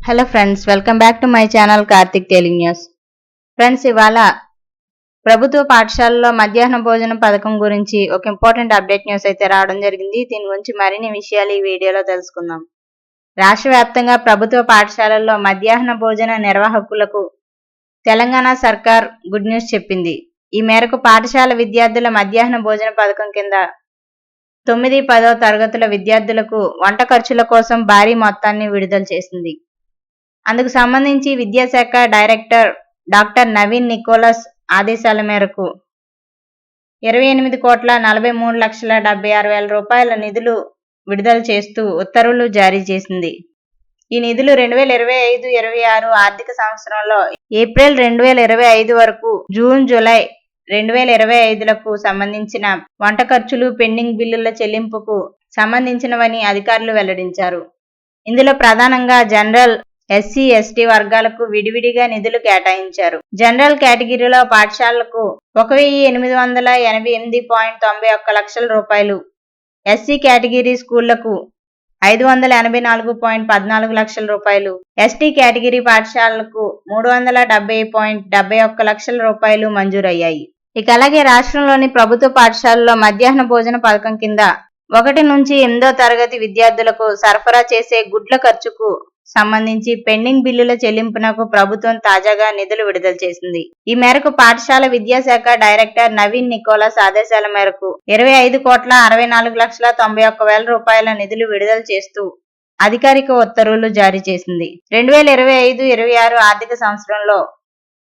Hello friends, welcome back to my channel Karthik telling news. Friends, ఇవాళ ప్రభుత్వ పాఠశాలలో మధ్యాహ్న భోజన పథకం గురించి ఒక ఇంపార్టెంట్ అప్డేట్ న్యూస్ అయితే రావడం జరిగింది. దీని గురించి మరిన్ని విషయాలు ఈ వీడియోలో తెలుసుకుందాం. రాష్ట్ర వ్యాప్తంగా ప్రభుత్వ పాఠశాలల్లో మధ్యాహ్న భోజన నిర్వాహకులకు తెలంగాణ సర్కార్ గుడ్ న్యూస్ చెప్పింది. ఈ మేరకు పాఠశాల విద్యార్థుల మధ్యాహ్న భోజన పథకం కింద 9, 10వ తరగతుల విద్యార్థులకు వంట ఖర్చుల కోసం భారీ మొత్తాన్ని విడుదల చేసింది. అందుకు సంబంధించి విద్యాశాఖ డైరెక్టర్ డాక్టర్ నవీన్ నికోలస్ ఆదేశాల మేరకు 28,43,76,000 రూపాయల నిధులు విడుదల చేస్తూ ఉత్తర్వులు జారీ చేసింది. ఈ నిధులు 2025-26 ఆర్థిక సంవత్సరంలో ఏప్రిల్ 2025 వరకు జూన్, జూలై 2025లకు సంబంధించిన వంట ఖర్చులు, పెండింగ్ బిల్లుల చెల్లింపుకు సంబంధించినవని అధికారులు వెల్లడించారు. ఇందులో ప్రధానంగా జనరల్, ఎస్సీ, ఎస్టీ వర్గాలకు విడివిడిగా నిధులు కేటాయించారు. జనరల్ కేటగిరీలో పాఠశాలలకు 1,888.91 లక్షల రూపాయలు, ఎస్సీ కేటగిరీ స్కూళ్లకు 584.14 లక్షల రూపాయలు, ఎస్టీ కేటగిరీ పాఠశాలలకు 370.71 లక్షల రూపాయలు మంజూరయ్యాయి. ఇక అలాగే రాష్ట్రంలోని ప్రభుత్వ పాఠశాలల్లో మధ్యాహ్న భోజన పథకం కింద 1 నుంచి 8వ తరగతి విద్యార్థులకు సరఫరా చేసే గుడ్ల ఖర్చుకు సంబంధించి పెండింగ్ బిల్లుల చెల్లింపునకు ప్రభుత్వం తాజాగా నిధులు విడుదల చేసింది. ఈ మేరకు పాఠశాల విద్యాశాఖ డైరెక్టర్ నవీన్ నికోలస్ ఆదేశాల మేరకు 25,64,91,000 రూపాయల నిధులు విడుదల చేస్తూ అధికారిక ఉత్తర్వులు జారీ చేసింది. 2025-26 ఆర్థిక సంవత్సరంలో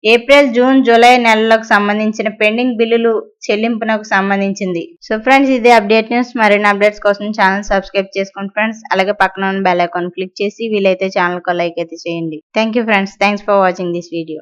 ఏప్రిల్, జూన్, జూలై నెలలకు సంబంధించిన పెండింగ్ బిల్లులు చెల్లింపునకు సంబంధించింది. సో ఫ్రెండ్స్, ఇదే అప్డేట్ న్యూస్. మరిన్ని అప్డేట్స్ కోసం ఛానల్ సబ్స్క్రైబ్ చేసుకోండి ఫ్రెండ్స్. అలాగే పక్కన ఉన్న బెల్ ఐకాన్ క్లిక్ చేసి వీలైతే ఛానల్ కు లైక్ అయితే చేయండి. Thank you friends. Thanks for watching this video.